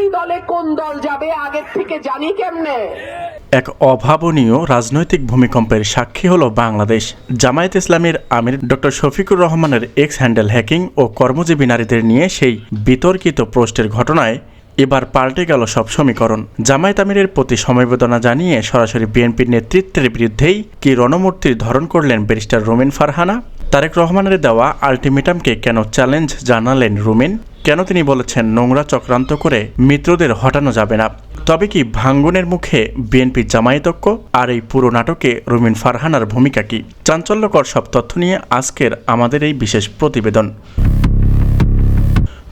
হুঁশিয়ারি দলে কোন দল যাবে আগের থেকে জানি কেমনে। এক অভাবনীয় রাজনৈতিক ভূমিকম্পের সাক্ষী হলো বাংলাদেশ। জামায়াত ইসলামীর আমির ডক্টর শফিকুর রহমানের এক্স হ্যান্ডেল হ্যাকিং ও কর্মজীবী নারীদের নিয়ে সেই বিতর্কিত পোস্টের ঘটনায় এবার পাল্টে গেল সব সমীকরণ। জামায়াত আমিরের প্রতি সমবেদনা জানিয়ে সরাসরি বিএনপির নেতৃত্বের বিরুদ্ধেই কি রণমূর্তির ধরন করলেন ব্যারিস্টার রুমিন ফারহানা? তারেক রহমানের দেওয়া আলটিমেটামকে কেন চ্যালেঞ্জ জানালেন রুমিন? কেন তিনি বলেছেন নোংরা চক্রান্ত করে মিত্রদের হটানো যাবে না? তবে কি ভাঙ্গনের মুখে বিএনপি জামায়াতক্য? আর এই পুরো নাটকে রুমিন ফারহানার ভূমিকা কি? চাঞ্চল্যকর সব তথ্য নিয়ে আজকের আমাদের এই বিশেষ প্রতিবেদন।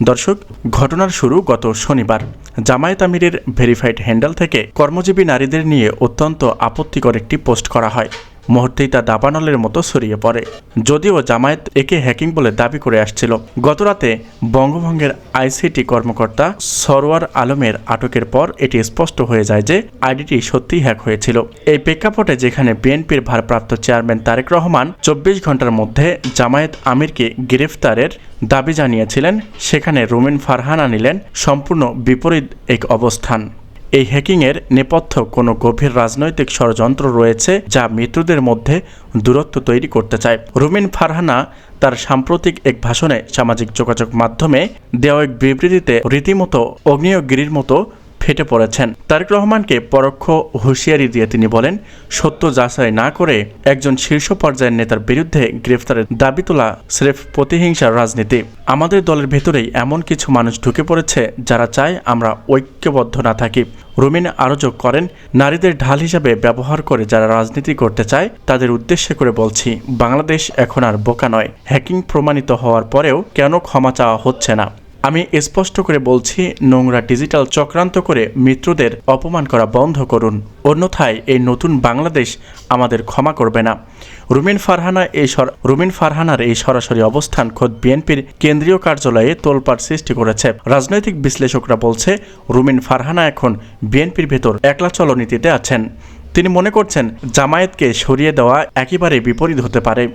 দর্শক, ঘটনার শুরু গত শনিবার। জামায়াত আমিরের ভেরিফাইড হ্যান্ডেল থেকে কর্মজীবী নারীদের নিয়ে অত্যন্ত আপত্তিকর একটি পোস্ট করা হয়। মুহূর্তেই তা দাবানলের মতো ছড়িয়ে পড়ে। যদিও জামায়াত একে হ্যাকিং বলে দাবি করে আসছিল, গতরাতে বঙ্গভঙ্গের আইসিটি কর্মকর্তা সরওয়ার আলমের আটকের পর এটি স্পষ্ট হয়ে যায় যে আইডিটি সত্যিই হ্যাক হয়েছিল। এই প্রেক্ষাপটে যেখানে বিএনপির ভারপ্রাপ্ত চেয়ারম্যান তারেক রহমান 24 ঘন্টার মধ্যে জামায়াত আমিরকে গ্রেফতারের দাবি জানিয়েছিলেন, সেখানে রুমিন ফারহানা নিলেন সম্পূর্ণ বিপরীত এক অবস্থান। এই হ্যাকিংয়ের নেপথ্য কোনো গভীর রাজনৈতিক ষড়যন্ত্র রয়েছে যা মিত্রদের মধ্যে দূরত্ব তৈরি করতে চায়। রুমিন ফারহানা তার সাম্প্রতিক এক ভাষণে সামাজিক যোগাযোগ মাধ্যমে দেওয়া এক বিবৃতিতে রীতিমতো অগ্নিয়গিরির মতো ফেটে পড়েছেন। তারেক রহমানকে পরোক্ষ হুঁশিয়ারি দিয়ে তিনি বলেন, সত্য যাচাই না করে একজন শীর্ষ পর্যায়ের নেতার বিরুদ্ধে গ্রেফতারের দাবি তোলা স্রেফ প্রতিহিংসার রাজনীতি। আমাদের দলের ভেতরেই এমন কিছু মানুষ ঢুকে পড়েছে যারা চায় আমরা ঐক্যবদ্ধ না থাকি। রুমিন আরও যোগ করেন, নারীদের ঢাল হিসাবে ব্যবহার করে যারা রাজনীতি করতে চায় তাদের উদ্দেশ্যে করে বলছি, বাংলাদেশ এখন আর বোকা নয়। হ্যাকিং প্রমাণিত হওয়ার পরেও কেন ক্ষমা চাওয়া হচ্ছে না? আমি স্পষ্ট করে বলছি, নোংরা ডিজিটাল চক্রান্ত করে মিত্রদের অপমান করা বন্ধ করুন, অন্যথায় এই নতুন বাংলাদেশ আমাদের ক্ষমা করবে না। রুমিন ফারহানার এই সরাসরি অবস্থান খোদ বিএনপির কেন্দ্রীয় কার্যালয়ে তোলপাড় সৃষ্টি করেছে। রাজনৈতিক বিশ্লেষকরা বলছে, রুমিন ফারহানা এখন বিএনপির ভেতর একলা চলনীতিতে আছেন। তিনি মনে করছেন জামায়াতকে সরিয়ে দেওয়া একেবারে বিপরীত হতে পারে।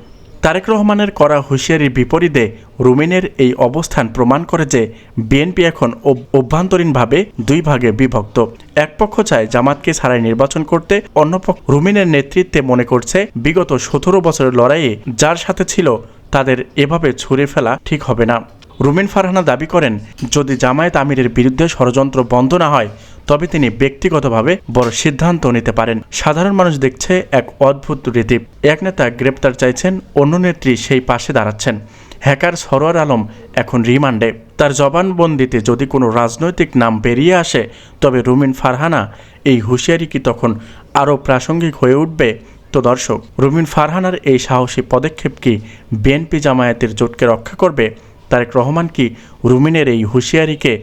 তারেক রহমানের করা হুঁশিয়ারির বিপরীতে রুমিনের এই অবস্থান প্রমাণ করে যে বিএনপি এখন অভ্যন্তরীণভাবে দুই ভাগে বিভক্ত। এক পক্ষ চায় জামাতকে ছাড়াই নির্বাচন করতে, অন্য পক্ষ রুমিনের নেতৃত্বে মনে করছে বিগত 17 বছরের লড়াইয়ে যার সাথে ছিল তাদের এভাবে ছুঁড়ে ফেলা ঠিক হবে না। রুমিন ফারহানা দাবি করেন, যদি জামায়াত আমিরের বিরুদ্ধে ষড়যন্ত্র বন্ধ না হয় তবে তিনি ব্যক্তিগতভাবে বড় সিদ্ধান্ত নিতে পারেন। সাধারণ মানুষ দেখছে এক অদ্ভুত রীতি, এক নেতা গ্রেপ্তার চাইছেন, অন্য নেত্রী সেই পাশে দাঁড়াচ্ছেন। হ্যাকার সরওয়ার আলম এখন রিমান্ডে। তার জবানবন্দিতে যদি কোনো রাজনৈতিক নাম বেরিয়ে আসে তবে রুমিন ফারহানা এই হুঁশিয়ারি কি তখন আরও প্রাসঙ্গিক হয়ে উঠবে? তো দর্শক, রুমিন ফারহানার এই সাহসী পদক্ষেপ কি বিএনপি জামায়াতের জোটকে রক্ষা করবে? তারেক রহমান কি রুমিনের এই হুঁশিয়ারিকে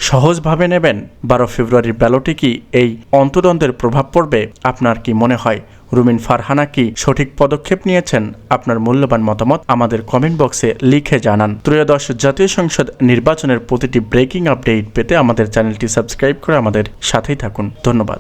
সহজভাবে নেবেন? 12 ফেব্রুয়ারির ব্যালটে কি এই অন্তদ্বন্দ্বের প্রভাব পড়বে? আপনার কি মনে হয় রুমিন ফারহানা কি সঠিক পদক্ষেপ নিয়েছেন? আপনার মূল্যবান মতামত আমাদের কমেন্ট বক্সে লিখে জানান। ত্রয়োদশ জাতীয় সংসদ নির্বাচনের প্রতিটি ব্রেকিং আপডেট পেতে আমাদের চ্যানেলটি সাবস্ক্রাইব করে আমাদের সাথেই থাকুন। ধন্যবাদ।